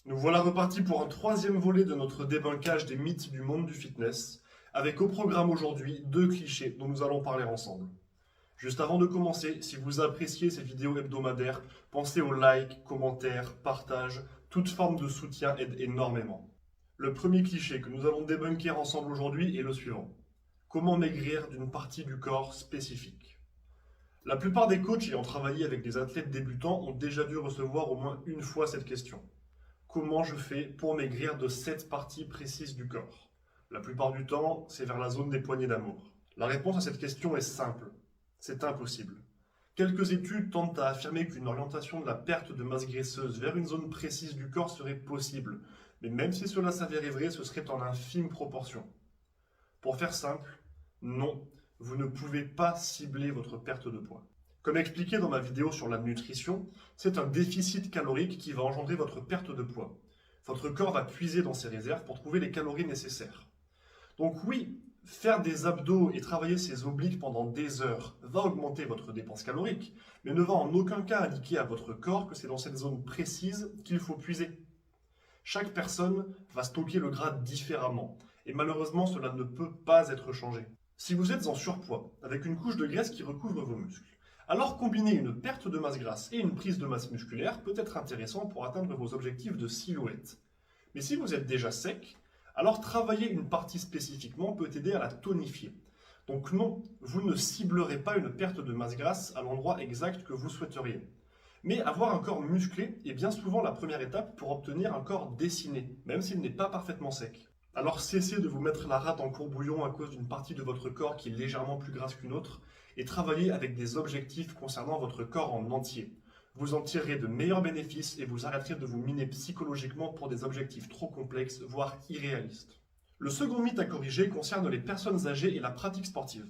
Nous voilà repartis pour un troisième volet de notre débunkage des mythes du monde du fitness, avec au programme aujourd'hui 2 clichés dont nous allons parler ensemble. Juste avant de commencer, si vous appréciez ces vidéos hebdomadaires, pensez aux likes, commentaires, partages, toute forme de soutien aide énormément. Le premier cliché que nous allons débunker ensemble aujourd'hui est le suivant. Comment maigrir d'une partie du corps spécifique? La plupart des coachs ayant travaillé avec des athlètes débutants ont déjà dû recevoir au moins une fois cette question. Comment je fais pour maigrir de cette partie précise du corps? La plupart du temps, c'est vers la zone des poignées d'amour. La réponse à cette question est simple. C'est impossible. Quelques études tentent à affirmer qu'une orientation de la perte de masse graisseuse vers une zone précise du corps serait possible, mais même si cela s'avérait vrai, ce serait en infime proportion. Pour faire simple, non, vous ne pouvez pas cibler votre perte de poids. Comme expliqué dans ma vidéo sur la nutrition, c'est un déficit calorique qui va engendrer votre perte de poids. Votre corps va puiser dans ses réserves pour trouver les calories nécessaires. Donc oui, faire des abdos et travailler ses obliques pendant des heures va augmenter votre dépense calorique, mais ne va en aucun cas indiquer à votre corps que c'est dans cette zone précise qu'il faut puiser. Chaque personne va stocker le gras différemment, et malheureusement cela ne peut pas être changé. Si vous êtes en surpoids, avec une couche de graisse qui recouvre vos muscles, alors combiner une perte de masse grasse et une prise de masse musculaire peut être intéressant pour atteindre vos objectifs de silhouette. Mais si vous êtes déjà sec, alors travailler une partie spécifiquement peut aider à la tonifier. Donc non, vous ne ciblerez pas une perte de masse grasse à l'endroit exact que vous souhaiteriez. Mais avoir un corps musclé est bien souvent la première étape pour obtenir un corps dessiné, même s'il n'est pas parfaitement sec. Alors cessez de vous mettre la rate en courbouillon à cause d'une partie de votre corps qui est légèrement plus grasse qu'une autre et travaillez avec des objectifs concernant votre corps en entier. Vous en tirerez de meilleurs bénéfices et vous arrêterez de vous miner psychologiquement pour des objectifs trop complexes, voire irréalistes. Le second mythe à corriger concerne les personnes âgées et la pratique sportive.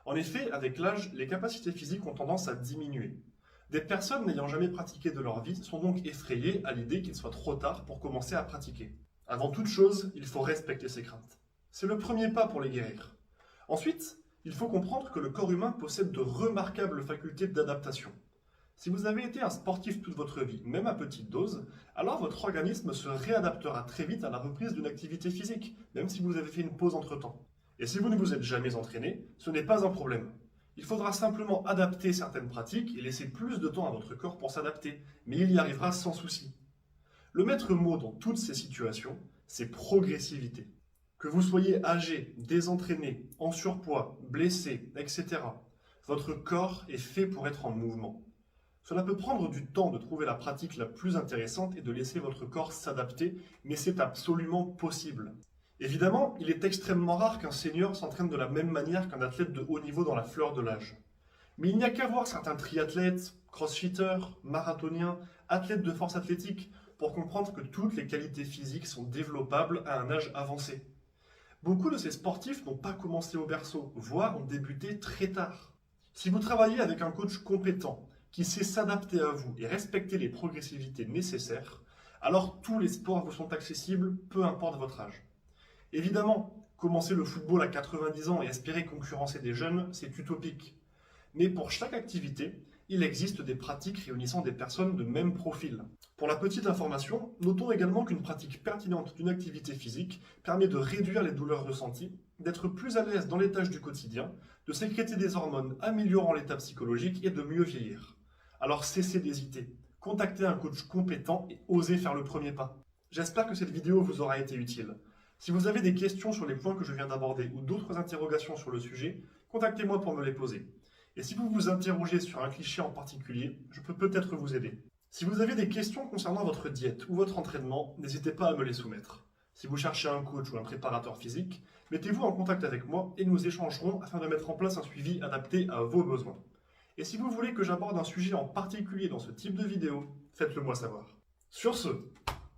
En effet, avec l'âge, les capacités physiques ont tendance à diminuer. Des personnes n'ayant jamais pratiqué de leur vie sont donc effrayées à l'idée qu'il soit trop tard pour commencer à pratiquer. Avant toute chose, il faut respecter ses craintes. C'est le premier pas pour les guérir. Ensuite, il faut comprendre que le corps humain possède de remarquables facultés d'adaptation. Si vous avez été un sportif toute votre vie, même à petite dose, alors votre organisme se réadaptera très vite à la reprise d'une activité physique, même si vous avez fait une pause entre-temps. Et si vous ne vous êtes jamais entraîné, ce n'est pas un problème. Il faudra simplement adapter certaines pratiques et laisser plus de temps à votre corps pour s'adapter, mais il y arrivera sans souci. Le maître mot dans toutes ces situations, c'est progressivité. Que vous soyez âgé, désentraîné, en surpoids, blessé, etc., votre corps est fait pour être en mouvement. Cela peut prendre du temps de trouver la pratique la plus intéressante et de laisser votre corps s'adapter, mais c'est absolument possible. Évidemment, il est extrêmement rare qu'un senior s'entraîne de la même manière qu'un athlète de haut niveau dans la fleur de l'âge. Mais il n'y a qu'à voir certains triathlètes, crossfitters, marathoniens, athlètes de force athlétique, pour comprendre que toutes les qualités physiques sont développables à un âge avancé. Beaucoup de ces sportifs n'ont pas commencé au berceau, voire ont débuté très tard. Si vous travaillez avec un coach compétent, qui sait s'adapter à vous et respecter les progressivités nécessaires, alors tous les sports vous sont accessibles, peu importe votre âge. Évidemment, commencer le football à 90 ans et espérer concurrencer des jeunes, c'est utopique. Mais pour chaque activité, il existe des pratiques réunissant des personnes de même profil. Pour la petite information, notons également qu'une pratique pertinente d'une activité physique permet de réduire les douleurs ressenties, d'être plus à l'aise dans les tâches du quotidien, de sécréter des hormones améliorant l'état psychologique et de mieux vieillir. Alors cessez d'hésiter, contactez un coach compétent et osez faire le premier pas. J'espère que cette vidéo vous aura été utile. Si vous avez des questions sur les points que je viens d'aborder ou d'autres interrogations sur le sujet, contactez-moi pour me les poser. Et si vous vous interrogez sur un cliché en particulier, je peux peut-être vous aider. Si vous avez des questions concernant votre diète ou votre entraînement, n'hésitez pas à me les soumettre. Si vous cherchez un coach ou un préparateur physique, mettez-vous en contact avec moi et nous échangerons afin de mettre en place un suivi adapté à vos besoins. Et si vous voulez que j'aborde un sujet en particulier dans ce type de vidéo, faites-le moi savoir. Sur ce,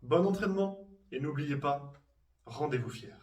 bon entraînement et n'oubliez pas, rendez-vous fiers.